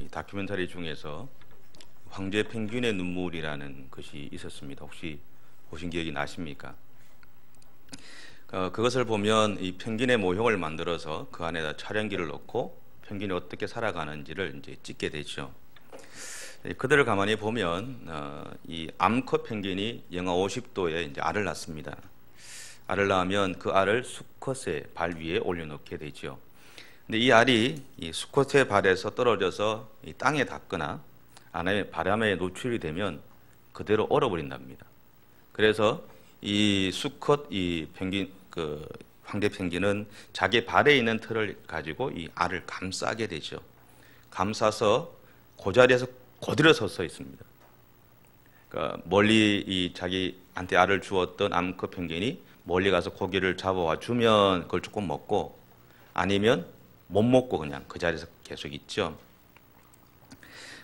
이 다큐멘터리 중에서 황제 펭귄의 눈물이라는 것이 있었습니다. 혹시 보신 기억이 나십니까? 그것을 보면 이 펭귄의 모형을 만들어서 그 안에다 촬영기를 넣고 펭귄이 어떻게 살아가는지를 이제 찍게 되죠. 그들을 가만히 보면 이 암컷 펭귄이 영하 50도에 이제 알을 낳습니다. 알을 낳으면 그 알을 수컷의 발 위에 올려놓게 되죠. 근데 이 알이 이 수컷의 발에서 떨어져서 이 땅에 닿거나 안에 바람에 노출이 되면 그대로 얼어버린답니다. 그래서 이 수컷 이 펭귄 그 황제 펭귄은 자기 발에 있는 털을 가지고 이 알을 감싸게 되죠. 감싸서 그 자리에서 그대로 서 있습니다. 그러니까 멀리 이 자기한테 알을 주었던 암컷 펭귄이 멀리 가서 고기를 잡아와 주면 그걸 조금 먹고 아니면 못 먹고 그냥 그 자리에서 계속 있죠.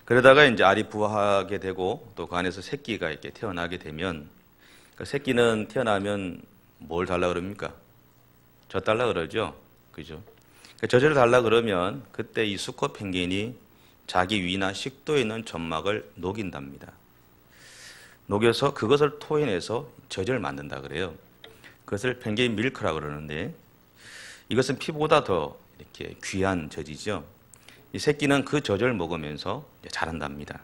그러다가 이제 알이 부화하게 되고 또 그 안에서 새끼가 이렇게 태어나게 되면 그 새끼는 태어나면 뭘 달라 그럽니까? 젖 달라 그러죠. 그죠? 그 젖을 달라 그러면 그때 이 수컷 펭귄이 자기 위나 식도에 있는 점막을 녹인답니다. 녹여서 그것을 토해내서 젖을 만든다 그래요. 그것을 펭귄 밀크라고 그러는데 이것은 피보다 더 이렇게 귀한 젖이죠. 이 새끼는 그 젖을 먹으면서 자란답니다.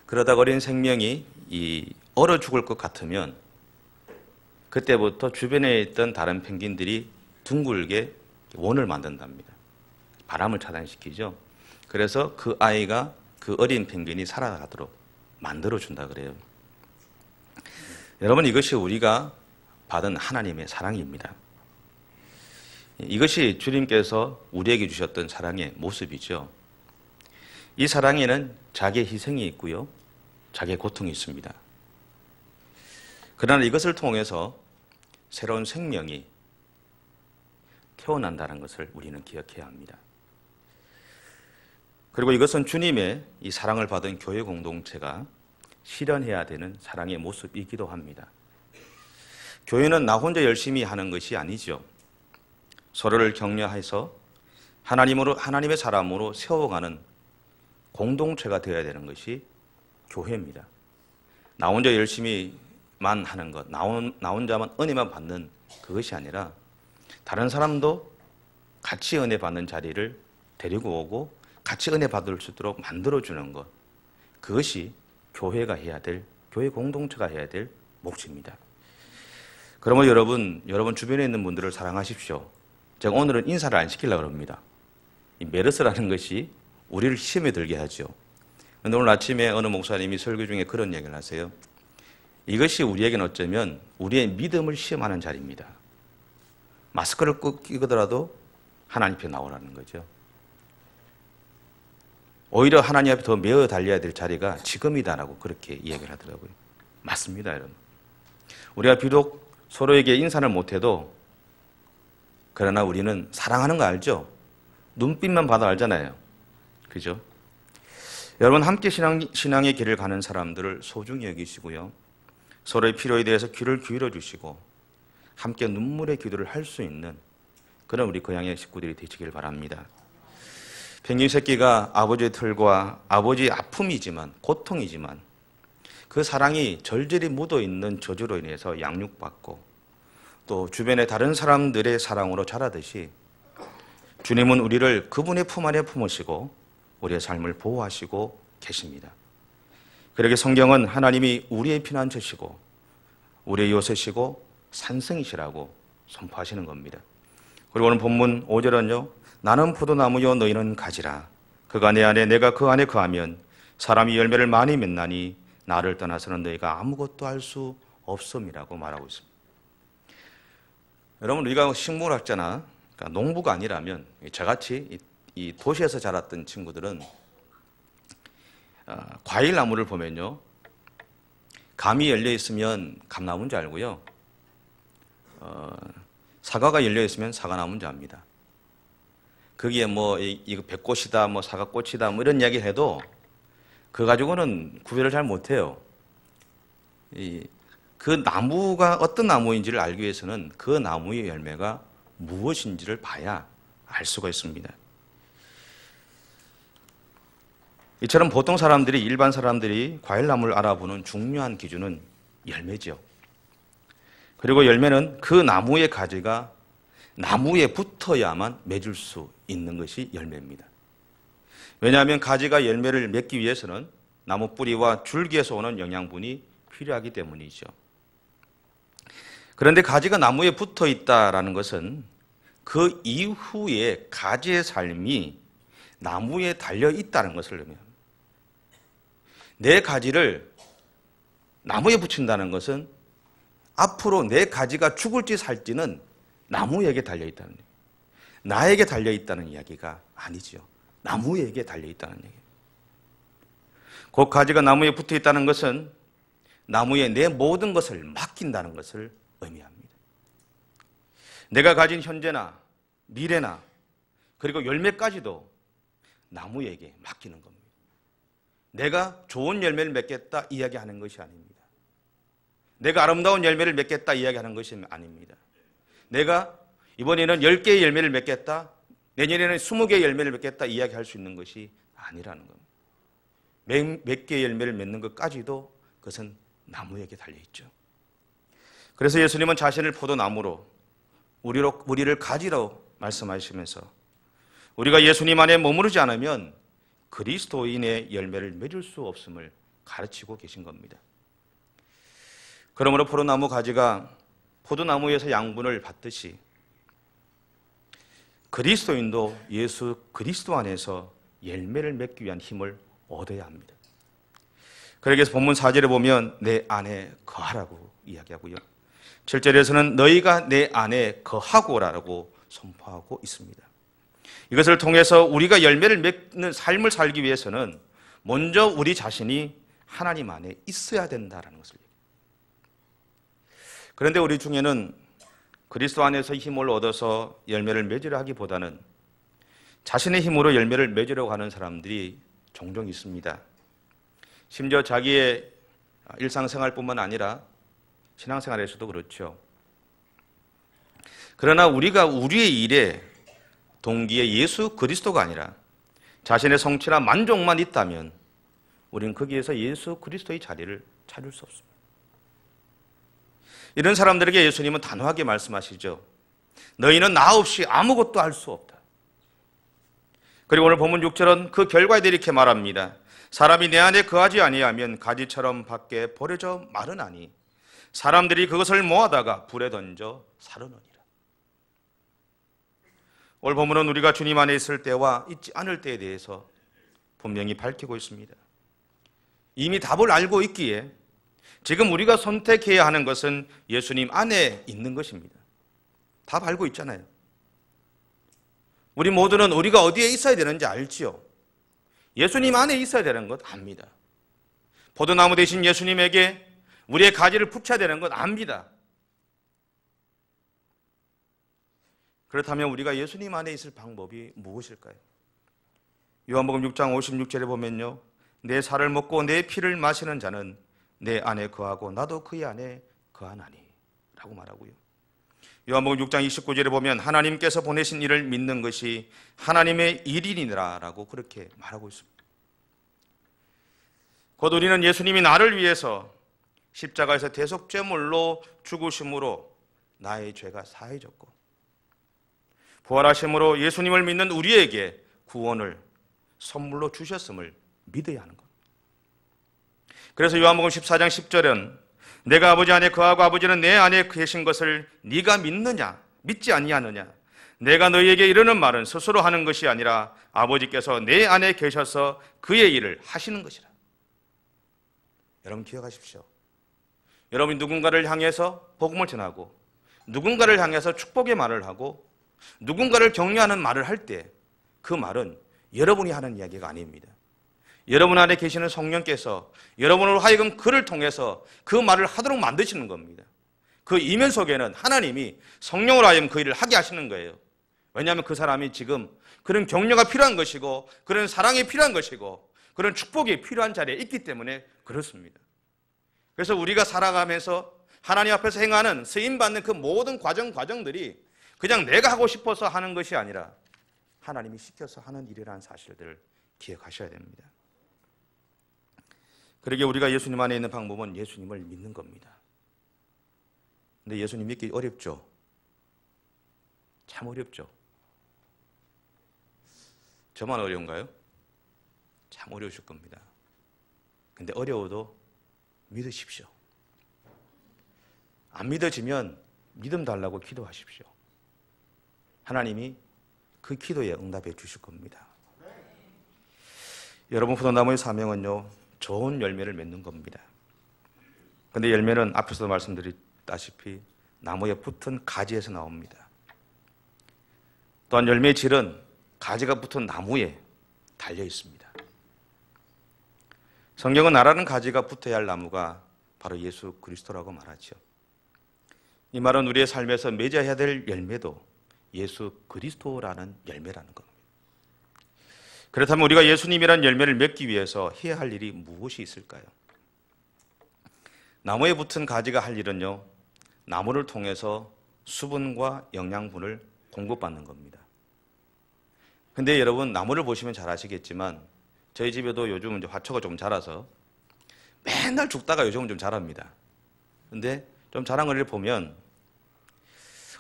그러다 어린 생명이 이 얼어 죽을 것 같으면 그때부터 주변에 있던 다른 펭귄들이 둥글게 원을 만든답니다. 바람을 차단시키죠. 그래서 그 아이가 그 어린 펭귄이 살아가도록 만들어준다 그래요. 여러분, 이것이 우리가 받은 하나님의 사랑입니다. 이것이 주님께서 우리에게 주셨던 사랑의 모습이죠. 이 사랑에는 자기의 희생이 있고요, 자기의 고통이 있습니다. 그러나 이것을 통해서 새로운 생명이 태어난다는 것을 우리는 기억해야 합니다. 그리고 이것은 주님의 이 사랑을 받은 교회 공동체가 실현해야 되는 사랑의 모습이기도 합니다. 교회는 나 혼자 열심히 하는 것이 아니죠. 서로를 격려해서 하나님의 사람으로 세워가는 공동체가 되어야 되는 것이 교회입니다. 나 혼자 열심히만 하는 것, 나 혼자만 은혜만 받는 그것이 아니라 다른 사람도 같이 은혜 받는 자리를 데리고 오고 같이 은혜 받을 수 있도록 만들어주는 것, 그것이 교회가 해야 될, 교회 공동체가 해야 될 몫입니다. 그러면 여러분 주변에 있는 분들을 사랑하십시오. 제가 오늘은 인사를 안 시키려고 합니다. 이 메르스라는 것이 우리를 시험에 들게 하죠. 그런데 오늘 아침에 어느 목사님이 설교 중에 그런 얘기를 하세요. 이것이 우리에게는 어쩌면 우리의 믿음을 시험하는 자리입니다. 마스크를 끼고더라도 하나님 앞에 나오라는 거죠. 오히려 하나님 앞에 더 매어 달려야 될 자리가 지금이다라고 그렇게 이야기를 하더라고요. 맞습니다, 여러분. 우리가 비록 서로에게 인사를 못해도 그러나 우리는 사랑하는 거 알죠? 눈빛만 봐도 알잖아요. 그죠? 여러분, 함께 신앙의 길을 가는 사람들을 소중히 여기시고요, 서로의 필요에 대해서 귀를 기울여 주시고 함께 눈물의 기도를 할 수 있는 그런 우리 고향의 식구들이 되시길 바랍니다. 펭귄 새끼가 아버지의 털과 아버지의 아픔이지만, 고통이지만 그 사랑이 절절히 묻어있는 저주로 인해서 양육받고 또 주변의 다른 사람들의 사랑으로 자라듯이 주님은 우리를 그분의 품 안에 품으시고 우리의 삶을 보호하시고 계십니다. 그러게 성경은 하나님이 우리의 피난처시고 우리의 요새시고 산성이시라고 선포하시는 겁니다. 그리고 오늘 본문 5절은요, 나는 포도나무요 너희는 가지라. 그가 내 안에 내가 그 안에 거하면 사람이 열매를 많이 맺나니 나를 떠나서는 너희가 아무것도 할 수 없음이라고 말하고 있습니다. 여러분, 우리가 식물학자나 그러니까 농부가 아니라면 저같이 이 도시에서 자랐던 친구들은 과일 나무를 보면요, 감이 열려 있으면 감나무인 줄 알고요, 사과가 열려 있으면 사과나무인 줄 압니다. 거기에 뭐 이거 백꽃이다, 뭐 사과꽃이다, 뭐 이런 이야기를 해도 그 가지고는 구별을 잘 못해요. 그 나무가 어떤 나무인지를 알기 위해서는 그 나무의 열매가 무엇인지를 봐야 알 수가 있습니다. 이처럼 보통 사람들이, 일반 사람들이 과일나무를 알아보는 중요한 기준은 열매죠. 그리고 열매는 그 나무의 가지가 나무에 붙어야만 맺을 수 있는 것이 열매입니다. 왜냐하면 가지가 열매를 맺기 위해서는 나무 뿌리와 줄기에서 오는 영양분이 필요하기 때문이죠. 그런데 가지가 나무에 붙어 있다는 것은 그 이후에 가지의 삶이 나무에 달려 있다는 것을 의미합니다. 내 가지를 나무에 붙인다는 것은 앞으로 내 가지가 죽을지 살지는 나무에게 달려 있다는 얘기예요. 나에게 달려 있다는 이야기가 아니죠. 나무에게 달려 있다는 얘기예요. 그 가지가 나무에 붙어 있다는 것은 나무에 내 모든 것을 맡긴다는 것을 의미합니다. 내가 가진 현재나 미래나 그리고 열매까지도 나무에게 맡기는 겁니다. 내가 좋은 열매를 맺겠다 이야기하는 것이 아닙니다. 내가 아름다운 열매를 맺겠다 이야기하는 것이 아닙니다. 내가 이번에는 10개의 열매를 맺겠다, 내년에는 20개의 열매를 맺겠다 이야기할 수 있는 것이 아니라는 겁니다. 몇 개의 열매를 맺는 것까지도 그것은 나무에게 달려있죠. 그래서 예수님은 자신을 포도나무로 우리를 가지로 말씀하시면서 우리가 예수님 안에 머무르지 않으면 그리스도인의 열매를 맺을 수 없음을 가르치고 계신 겁니다. 그러므로 포도나무 가지가 포도나무에서 양분을 받듯이 그리스도인도 예수 그리스도 안에서 열매를 맺기 위한 힘을 얻어야 합니다. 그래서 본문 4절에 보면 내 안에 거하라고 이야기하고요. 7절에서는 너희가 내 안에 거하고라고 선포하고 있습니다. 이것을 통해서 우리가 열매를 맺는 삶을 살기 위해서는 먼저 우리 자신이 하나님 안에 있어야 된다는 것을 얘기합니다. 그런데 우리 중에는 그리스도 안에서 힘을 얻어서 열매를 맺으려 하기보다는 자신의 힘으로 열매를 맺으려고 하는 사람들이 종종 있습니다. 심지어 자기의 일상생활뿐만 아니라 신앙생활에서도 그렇죠. 그러나 우리가 우리의 일에 동기에 예수 그리스도가 아니라 자신의 성취나 만족만 있다면 우리는 거기에서 예수 그리스도의 자리를 찾을 수 없습니다. 이런 사람들에게 예수님은 단호하게 말씀하시죠. 너희는 나 없이 아무것도 할 수 없다. 그리고 오늘 본문 6절은 그 결과에 대해 이렇게 말합니다. 사람이 내 안에 거하지 아니하면 가지처럼 밖에 버려져 마르나니 사람들이 그것을 모아다가 불에 던져 사르느니라. 오늘 본문은 우리가 주님 안에 있을 때와 있지 않을 때에 대해서 분명히 밝히고 있습니다. 이미 답을 알고 있기에 지금 우리가 선택해야 하는 것은 예수님 안에 있는 것입니다. 답 알고 있잖아요. 우리 모두는 우리가 어디에 있어야 되는지 알지요. 예수님 안에 있어야 되는 것 압니다. 포도나무 대신 예수님에게 우리의 가지를 붙여야 되는 것 압니다. 그렇다면 우리가 예수님 안에 있을 방법이 무엇일까요? 요한복음 6장 56절에 보면요. 내 살을 먹고 내 피를 마시는 자는 내 안에 거하고 나도 그의 안에 거하나니 라고 말하고요. 요한복음 6장 29절에 보면 하나님께서 보내신 이를 믿는 것이 하나님의 일이니라 라고 그렇게 말하고 있습니다. 곧 우리는 예수님이 나를 위해서 십자가에서 대속죄물로 죽으심으로 나의 죄가 사해졌고 부활하심으로 예수님을 믿는 우리에게 구원을 선물로 주셨음을 믿어야 하는 것. 그래서 요한복음 14장 10절은 내가 아버지 안에 거하고 아버지는 내 안에 계신 것을 네가 믿느냐 믿지 아니하느냐 내가 너희에게 이르는 말은 스스로 하는 것이 아니라 아버지께서 내 안에 계셔서 그의 일을 하시는 것이라. 여러분 기억하십시오. 여러분이 누군가를 향해서 복음을 전하고 누군가를 향해서 축복의 말을 하고 누군가를 격려하는 말을 할 때 그 말은 여러분이 하는 이야기가 아닙니다. 여러분 안에 계시는 성령께서 여러분으로 하여금 그를 통해서 그 말을 하도록 만드시는 겁니다. 그 이면 속에는 하나님이 성령으로 하여금 그 일을 하게 하시는 거예요. 왜냐하면 그 사람이 지금 그런 격려가 필요한 것이고 그런 사랑이 필요한 것이고 그런 축복이 필요한 자리에 있기 때문에 그렇습니다. 그래서 우리가 살아가면서 하나님 앞에서 행하는 쓰임받는 그 모든 과정들이 그냥 내가 하고 싶어서 하는 것이 아니라 하나님이 시켜서 하는 일이라는 사실들을 기억하셔야 됩니다. 그러게 우리가 예수님 안에 있는 방법은 예수님을 믿는 겁니다. 근데 예수님 믿기 어렵죠? 참 어렵죠? 저만 어려운가요? 참 어려우실 겁니다. 근데 어려워도 믿으십시오. 안 믿어지면 믿음 달라고 기도하십시오. 하나님이 그 기도에 응답해 주실 겁니다. 여러분, 포도나무의 사명은요, 좋은 열매를 맺는 겁니다. 근데 열매는 앞에서도 말씀드렸다시피 나무에 붙은 가지에서 나옵니다. 또한 열매의 질은 가지가 붙은 나무에 달려 있습니다. 성경은 나라는 가지가 붙어야 할 나무가 바로 예수 그리스도라고 말하죠. 이 말은 우리의 삶에서 맺어야 될 열매도 예수 그리스도라는 열매라는 겁니다. 그렇다면 우리가 예수님이라는 열매를 맺기 위해서 해야 할 일이 무엇이 있을까요? 나무에 붙은 가지가 할 일은요, 나무를 통해서 수분과 영양분을 공급받는 겁니다. 근데 여러분, 나무를 보시면 잘 아시겠지만 저희 집에도 요즘 이제 화초가 좀 자라서 맨날 죽다가 요즘은 좀 자랍니다. 근데 좀 자란 걸 보면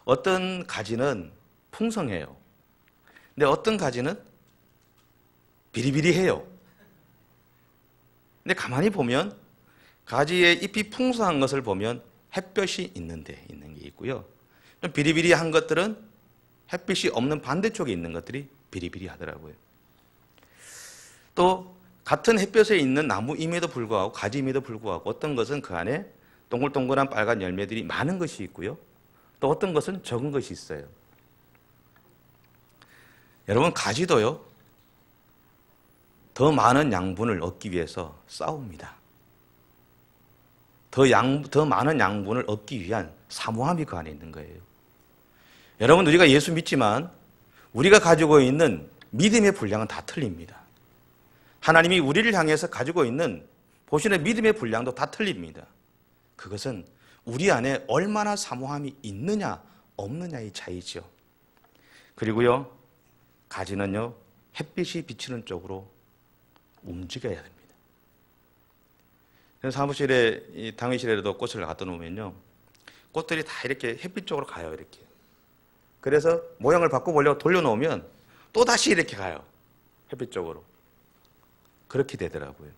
어떤 가지는 풍성해요. 근데 어떤 가지는 비리비리해요. 근데 가만히 보면 가지의 잎이 풍성한 것을 보면 햇볕이 있는 게 있고요. 좀 비리비리한 것들은 햇빛이 없는 반대쪽에 있는 것들이 비리비리하더라고요. 또 같은 햇볕에 있는 나무임에도 불구하고 가지임에도 불구하고 어떤 것은 그 안에 동글동글한 빨간 열매들이 많은 것이 있고요. 또 어떤 것은 적은 것이 있어요. 여러분, 가지도요, 더 많은 양분을 얻기 위해서 싸웁니다. 더 많은 양분을 얻기 위한 사모함이 그 안에 있는 거예요. 여러분, 우리가 예수 믿지만 우리가 가지고 있는 믿음의 분량은 다 틀립니다. 하나님이 우리를 향해서 가지고 있는 보시는 믿음의 분량도 다 틀립니다. 그것은 우리 안에 얼마나 사모함이 있느냐 없느냐의 차이죠. 그리고요, 가지는요, 햇빛이 비치는 쪽으로 움직여야 됩니다. 사무실에, 이 당회실에도 꽃을 갖다 놓으면요, 꽃들이 다 이렇게 햇빛 쪽으로 가요, 이렇게. 그래서 모양을 바꿔보려고 돌려놓으면 또 다시 이렇게 가요, 햇빛 쪽으로. 그렇게 되더라고요.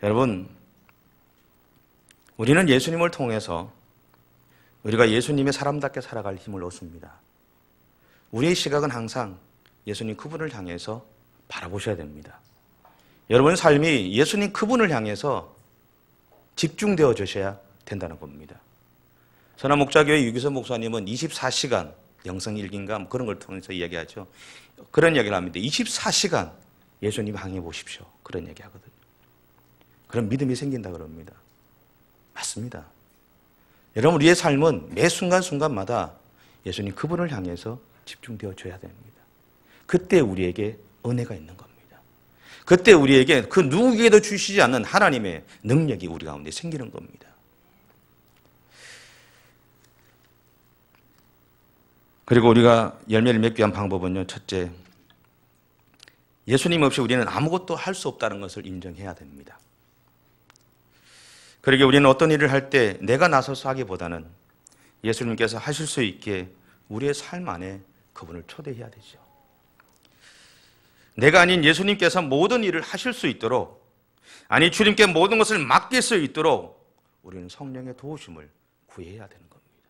여러분, 우리는 예수님을 통해서 우리가 예수님의 사람답게 살아갈 힘을 얻습니다. 우리의 시각은 항상 예수님 그분을 향해서 바라보셔야 됩니다. 여러분의 삶이 예수님 그분을 향해서 집중되어 주셔야 된다는 겁니다. 선한목자교회 유기선 목사님은 24시간 영성일기인가 그런 걸 통해서 이야기하죠. 그런 이야기를 합니다. 24시간 예수님 향해 보십시오. 그런 얘기 하거든요. 그런 믿음이 생긴다 그럽니다. 맞습니다. 여러분, 우리의 삶은 매 순간순간마다 예수님 그분을 향해서 집중되어 줘야 됩니다. 그때 우리에게 은혜가 있는 겁니다. 그때 우리에게 그 누구에게도 주시지 않는 하나님의 능력이 우리 가운데 생기는 겁니다. 그리고 우리가 열매를 맺기 위한 방법은요, 첫째, 예수님 없이 우리는 아무것도 할 수 없다는 것을 인정해야 됩니다. 그러게 우리는 어떤 일을 할 때 내가 나서서 하기보다는 예수님께서 하실 수 있게 우리의 삶 안에 그분을 초대해야 되죠. 내가 아닌 예수님께서 모든 일을 하실 수 있도록, 아니 주님께 모든 것을 맡길 수 있도록 우리는 성령의 도우심을 구해야 되는 겁니다.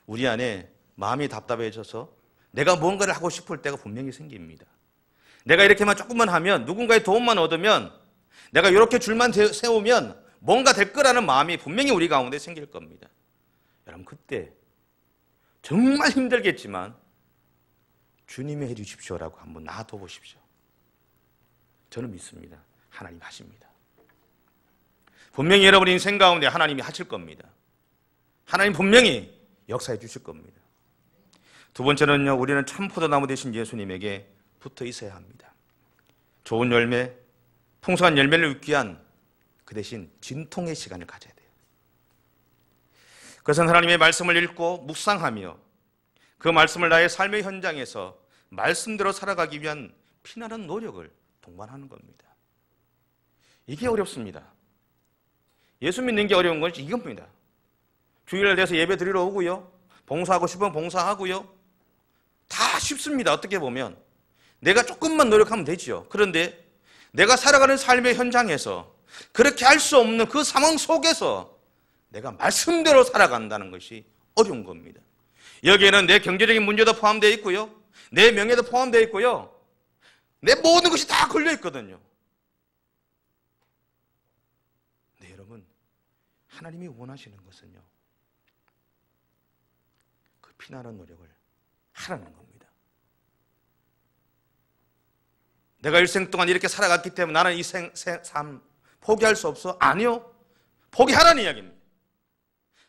우리 안에 마음이 답답해져서 내가 뭔가를 하고 싶을 때가 분명히 생깁니다. 내가 이렇게만 조금만 하면, 누군가의 도움만 얻으면, 내가 이렇게 줄만 세우면 뭔가 될 거라는 마음이 분명히 우리 가운데 생길 겁니다. 여러분, 그때 정말 힘들겠지만 주님이 해 주십시오라고 한번 놔둬 보십시오. 저는 믿습니다. 하나님 하십니다. 분명히 여러분 인생 가운데 하나님이 하실 겁니다. 하나님 분명히 역사해 주실 겁니다. 두 번째는요, 우리는 참 포도나무 되신 예수님에게 붙어 있어야 합니다. 좋은 열매, 풍성한 열매를 얻기 위한 그 대신 진통의 시간을 가져야 돼요. 그것은 하나님의 말씀을 읽고 묵상하며 그 말씀을 나의 삶의 현장에서 말씀대로 살아가기 위한 피나는 노력을 동반하는 겁니다. 이게 어렵습니다. 예수 믿는 게 어려운 건 이겁니다. 주일날 돼서 예배 드리러 오고요. 봉사하고 싶으면 봉사하고요. 다 쉽습니다. 어떻게 보면. 내가 조금만 노력하면 되죠. 그런데 내가 살아가는 삶의 현장에서 그렇게 할 수 없는 그 상황 속에서 내가 말씀대로 살아간다는 것이 어려운 겁니다. 여기에는 내 경제적인 문제도 포함되어 있고요. 내 명예도 포함되어 있고요. 내 모든 것이 다 걸려 있거든요. 네, 여러분, 하나님이 원하시는 것은요, 그 피나는 노력을 하라는 겁니다. 내가 일생 동안 이렇게 살아갔기 때문에 나는 이 삶 포기할 수 없어? 아니요. 포기하라는 이야기입니다.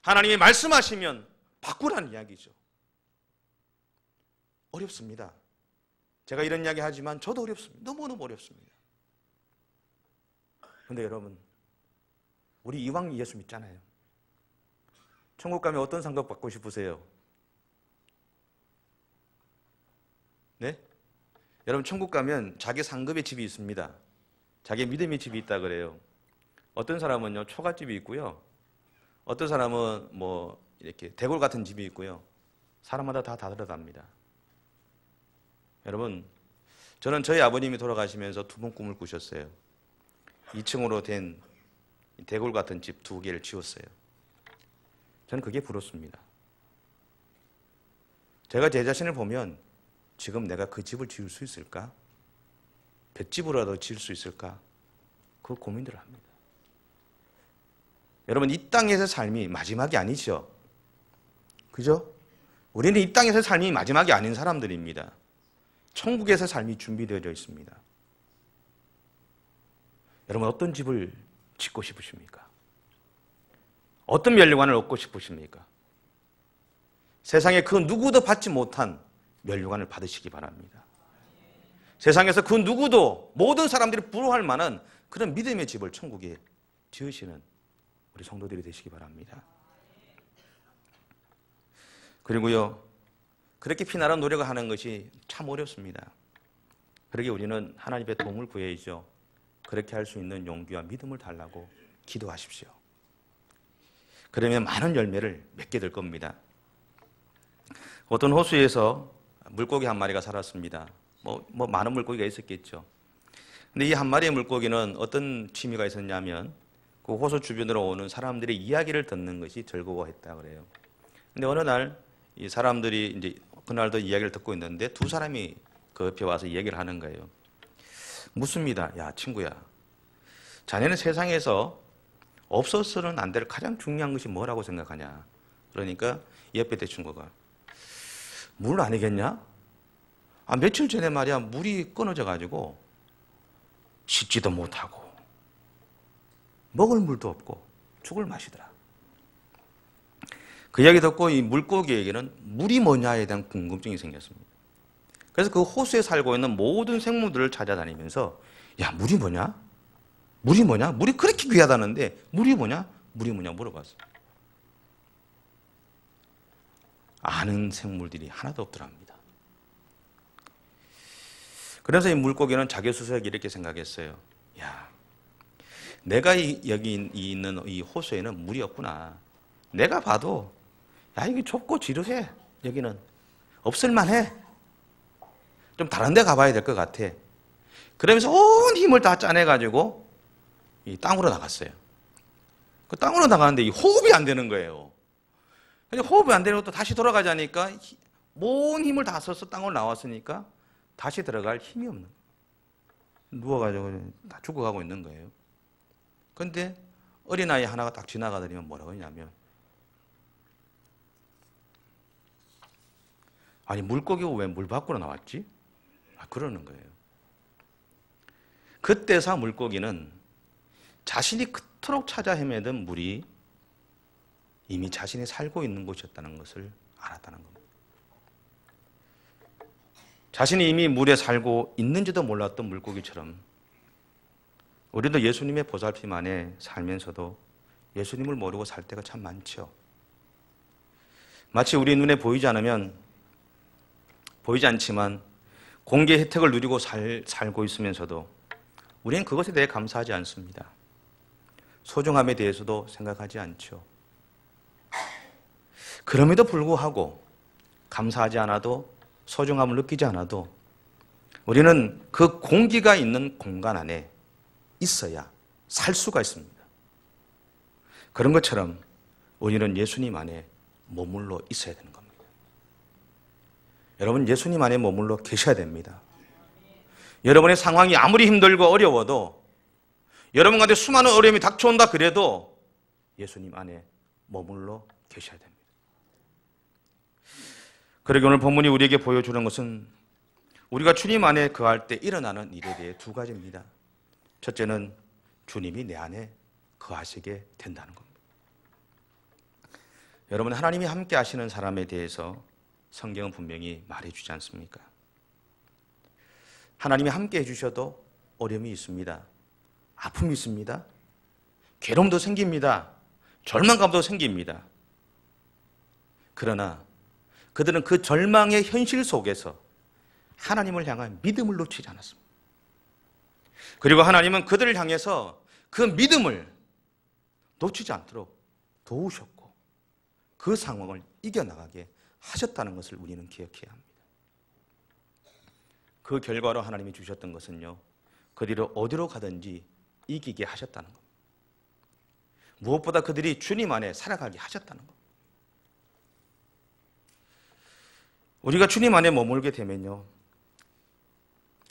하나님이 말씀하시면 바꾸라는 이야기죠. 어렵습니다. 제가 이런 이야기 하지만 저도 어렵습니다. 너무너무 어렵습니다. 그런데 여러분, 우리 이왕 예수 믿잖아요. 천국 가면 어떤 상급 받고 싶으세요? 네? 여러분, 천국 가면 자기 상급의 집이 있습니다. 자기 믿음의 집이 있다 그래요. 어떤 사람은요, 초가집이 있고요. 어떤 사람은 뭐 이렇게 대골 같은 집이 있고요. 사람마다 다 다르답니다. 여러분, 저는 저희 아버님이 돌아가시면서 두 번 꿈을 꾸셨어요. 2층으로 된 대골 같은 집 2개를 지었어요. 저는 그게 부럽습니다. 제가 제 자신을 보면 지금 내가 그 집을 지을 수 있을까? 볏집으로라도 지을 수 있을까? 그 고민들을 합니다. 여러분, 이 땅에서의 삶이 마지막이 아니죠. 그죠? 우리는 이 땅에서의 삶이 마지막이 아닌 사람들입니다. 천국에서의 삶이 준비되어져 있습니다. 여러분, 어떤 집을 짓고 싶으십니까? 어떤 면류관을 얻고 싶으십니까? 세상에 그 누구도 받지 못한 면류관을 받으시기 바랍니다. 세상에서 그 누구도 모든 사람들이 부러워할 만한 그런 믿음의 집을 천국에 지으시는 우리 성도들이 되시기 바랍니다. 그리고요, 그렇게 피나는 노력을 하는 것이 참 어렵습니다. 그러게 우리는 하나님의 도움을 구해야죠. 그렇게 할 수 있는 용기와 믿음을 달라고 기도하십시오. 그러면 많은 열매를 맺게 될 겁니다. 어떤 호수에서 물고기 한 마리가 살았습니다. 뭐 많은 물고기가 있었겠죠. 근데 이 한 마리의 물고기는 어떤 취미가 있었냐면 그 호수 주변으로 오는 사람들의 이야기를 듣는 것이 즐거워했다 그래요. 근데 어느 날 이 사람들이 이제 그날도 이야기를 듣고 있는데 두 사람이 그 옆에 와서 이야기를 하는 거예요. 묻습니다. 야, 친구야, 자네는 세상에서 없어서는 안 될 가장 중요한 것이 뭐라고 생각하냐? 그러니까 옆에 대 친구가 물 아니겠냐? 며칠 전에 말이야, 물이 끊어져 가지고 씻지도 못하고 먹을 물도 없고 죽을 맛이더라. 그 이야기 듣고 이 물고기에게는 물이 뭐냐에 대한 궁금증이 생겼습니다. 그래서 그 호수에 살고 있는 모든 생물들을 찾아다니면서 야, 물이 뭐냐? 물이 뭐냐? 물이 그렇게 귀하다는데 물이 뭐냐? 물이 뭐냐 물어봤어요. 아는 생물들이 하나도 없더랍니다. 그래서 이 물고기는 자기 스스로 이렇게 생각했어요. 야, 내가 여기 있는 이 호수에는 물이 없구나. 내가 봐도 야, 이게 좁고 지루해. 여기는 없을만해. 좀 다른 데 가봐야 될 것 같아. 그러면서 온 힘을 다 짜내가지고 이 땅으로 나갔어요. 그 땅으로 나가는데 이 호흡이 안 되는 거예요. 호흡이 안 되는 것도 다시 돌아가자니까 온 힘을 다 써서 땅으로 나왔으니까 다시 들어갈 힘이 없는 거예요. 누워가지고 다 죽어가고 있는 거예요. 그런데 어린아이 하나가 딱 지나가더니 뭐라고 하냐면 아니, 물고기가 왜 물 밖으로 나왔지? 그러는 거예요. 그때서 물고기는 자신이 그토록 찾아 헤매던 물이 이미 자신이 살고 있는 곳이었다는 것을 알았다는 겁니다. 자신이 이미 물에 살고 있는지도 몰랐던 물고기처럼 우리도 예수님의 보살핌 안에 살면서도 예수님을 모르고 살 때가 참 많죠. 마치 우리 눈에 보이지 않지만 공개 혜택을 누리고 살고 있으면서도 우리는 그것에 대해 감사하지 않습니다. 소중함에 대해서도 생각하지 않죠. 그럼에도 불구하고 감사하지 않아도 소중함을 느끼지 않아도 우리는 그 공기가 있는 공간 안에 있어야 살 수가 있습니다. 그런 것처럼 우리는 예수님 안에 머물러 있어야 되는 겁니다. 여러분, 예수님 안에 머물러 계셔야 됩니다. 여러분의 상황이 아무리 힘들고 어려워도, 여러분 가운데 수많은 어려움이 닥쳐온다 그래도 예수님 안에 머물러 계셔야 됩니다. 그러게 오늘 본문이 우리에게 보여주는 것은 우리가 주님 안에 거할 때 일어나는 일에 대해 두 가지입니다. 첫째는 주님이 내 안에 거하시게 된다는 겁니다. 여러분, 하나님이 함께 하시는 사람에 대해서 성경은 분명히 말해주지 않습니까? 하나님이 함께 해주셔도 어려움이 있습니다. 아픔이 있습니다. 괴로움도 생깁니다. 절망감도 생깁니다. 그러나 그들은 그 절망의 현실 속에서 하나님을 향한 믿음을 놓치지 않았습니다. 그리고 하나님은 그들을 향해서 그 믿음을 놓치지 않도록 도우셨고 그 상황을 이겨나가게 하셨다는 것을 우리는 기억해야 합니다. 그 결과로 하나님이 주셨던 것은요, 그들이 어디로 가든지 이기게 하셨다는 겁니다. 무엇보다 그들이 주님 안에 살아가게 하셨다는 겁니다. 우리가 주님 안에 머물게 되면요,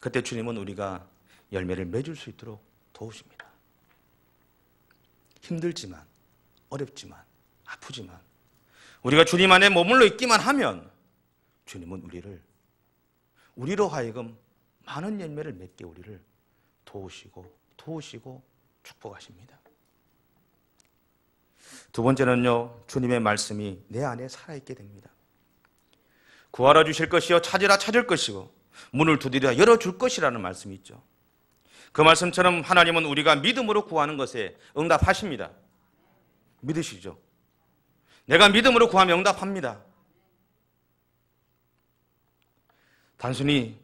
그때 주님은 우리가 열매를 맺을 수 있도록 도우십니다. 힘들지만, 어렵지만, 아프지만 우리가 주님 안에 머물러 있기만 하면 주님은 우리로 하여금 많은 열매를 맺게 우리를 도우시고 축복하십니다. 두 번째는요, 주님의 말씀이 내 안에 살아있게 됩니다. 구하라 주실 것이요 찾으라 찾을 것이고 문을 두드리라 열어줄 것이라는 말씀이 있죠. 그 말씀처럼 하나님은 우리가 믿음으로 구하는 것에 응답하십니다. 믿으시죠? 내가 믿음으로 구하면 응답합니다. 단순히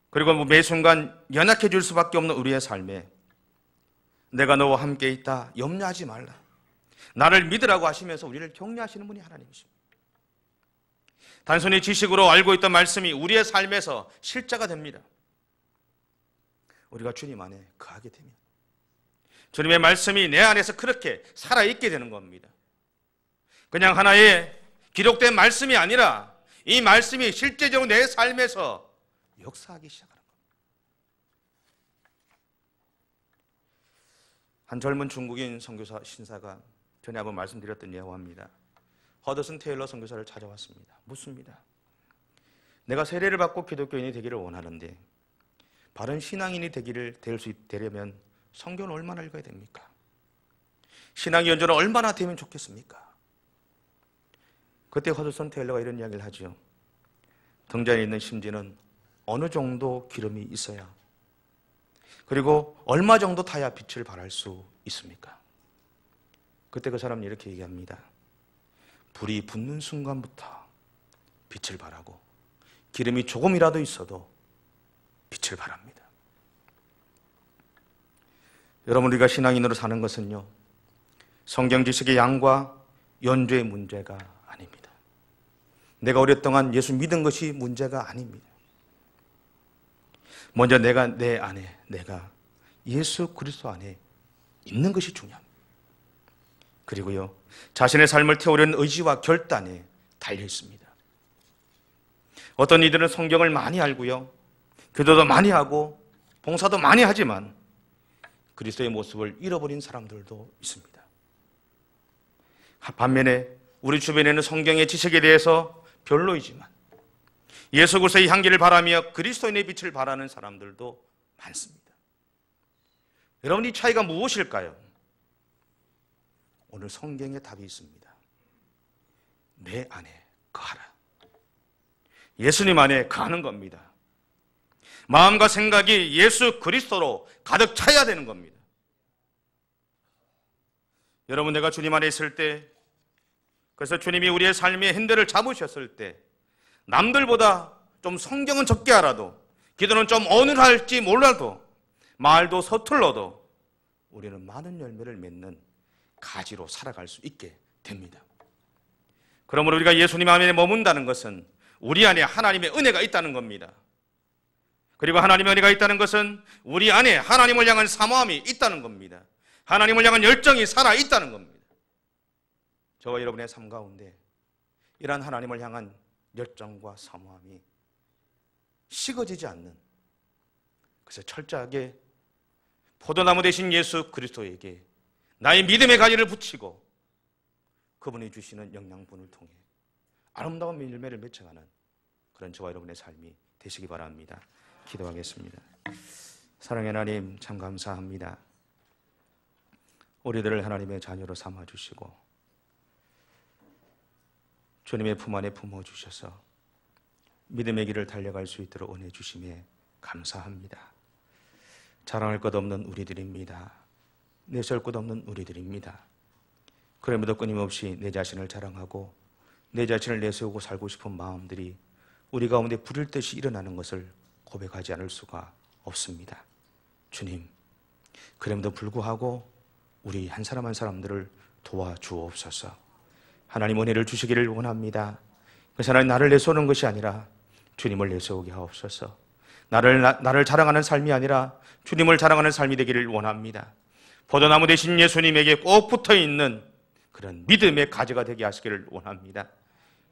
그리고 매 순간 연약해질 수밖에 없는 우리의 삶에 내가 너와 함께 있다, 염려하지 말라, 나를 믿으라고 하시면서 우리를 격려하시는 분이 하나님이십니다. 단순히 지식으로 알고 있던 말씀이 우리의 삶에서 실제가 됩니다. 우리가 주님 안에 거하게 되면 주님의 말씀이 내 안에서 그렇게 살아있게 되는 겁니다. 그냥 하나의 기록된 말씀이 아니라 이 말씀이 실제적으로 내 삶에서 역사하기 시작하는 겁니다. 한 젊은 중국인 선교사 신사가 전에 한번 말씀드렸던 예화입니다. 허드슨 테일러 선교사를 찾아왔습니다. 묻습니다. 내가 세례를 받고 기독교인이 되기를 원하는데 바른 신앙인이 되려면 성경을 얼마나 읽어야 됩니까? 신앙 연조는 얼마나 되면 좋겠습니까? 그때 허드슨 테일러가 이런 이야기를 하죠. 등잔에 있는 심지는 어느 정도 기름이 있어야, 그리고 얼마 정도 타야 빛을 발할 수 있습니까? 그때 그 사람은 이렇게 얘기합니다. 불이 붙는 순간부터 빛을 발하고 기름이 조금이라도 있어도 빛을 발합니다. 여러분, 우리가 신앙인으로 사는 것은요, 성경 지식의 양과 연조의 문제가 아닙니다. 내가 오랫동안 예수 믿은 것이 문제가 아닙니다. 먼저 내가 내가 예수 그리스도 안에 있는 것이 중요합니다. 그리고요, 자신의 삶을 태우려는 의지와 결단에 달려 있습니다. 어떤 이들은 성경을 많이 알고요, 기도도 많이 하고 봉사도 많이 하지만 그리스도의 모습을 잃어버린 사람들도 있습니다. 반면에 우리 주변에는 성경의 지식에 대해서 별로이지만 예수 그리스도의 향기를 바라며 그리스도인의 빛을 바라는 사람들도 많습니다. 여러분, 이 차이가 무엇일까요? 오늘 성경에 답이 있습니다. 내 안에 거하라. 예수님 안에 거하는 겁니다. 마음과 생각이 예수 그리스도로 가득 차야 되는 겁니다. 여러분, 내가 주님 안에 있을 때, 그래서 주님이 우리의 삶의 핸들을 잡으셨을 때 남들보다 좀 성경은 적게 알아도, 기도는 좀 어눌할지 몰라도, 말도 서툴러도 우리는 많은 열매를 맺는 가지로 살아갈 수 있게 됩니다. 그러므로 우리가 예수님 안에 머문다는 것은 우리 안에 하나님의 은혜가 있다는 겁니다. 그리고 하나님의 은혜가 있다는 것은 우리 안에 하나님을 향한 사모함이 있다는 겁니다. 하나님을 향한 열정이 살아있다는 겁니다. 저와 여러분의 삶 가운데 이러한 하나님을 향한 열정과 사모함이 식어지지 않는, 그래서 철저하게 포도나무 되신 예수 그리스도에게 나의 믿음의 가지를 붙이고 그분이 주시는 영양분을 통해 아름다운 열매를 맺어가는 그런 저와 여러분의 삶이 되시기 바랍니다. 기도하겠습니다. 사랑의 하나님, 참 감사합니다. 우리들을 하나님의 자녀로 삼아주시고 주님의 품 안에 품어주셔서 믿음의 길을 달려갈 수 있도록 은혜 주심에 감사합니다. 자랑할 것 없는 우리들입니다. 내세울 것 없는 우리들입니다. 그럼에도 끊임없이 내 자신을 자랑하고 내 자신을 내세우고 살고 싶은 마음들이 우리 가운데 불일 듯이 일어나는 것을 고백하지 않을 수가 없습니다. 주님, 그럼에도 불구하고 우리 한 사람 한 사람들을 도와주옵소서. 하나님 은혜를 주시기를 원합니다. 그래서 하나님, 나를 내세우는 것이 아니라 주님을 내세우게 하옵소서. 나를 자랑하는 삶이 아니라 주님을 자랑하는 삶이 되기를 원합니다. 포도나무 되신 예수님에게 꼭 붙어있는 그런 믿음의 가지가 되게 하시기를 원합니다.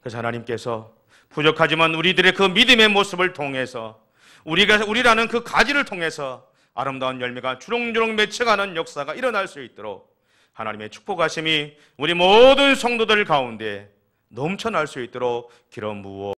그래서 하나님께서 부족하지만 우리들의 그 믿음의 모습을 통해서 우리라는 그 가지를 통해서 아름다운 열매가 주렁주렁 맺혀가는 역사가 일어날 수 있도록 하나님의 축복하심이 우리 모든 성도들 가운데 넘쳐날 수 있도록 기름 부어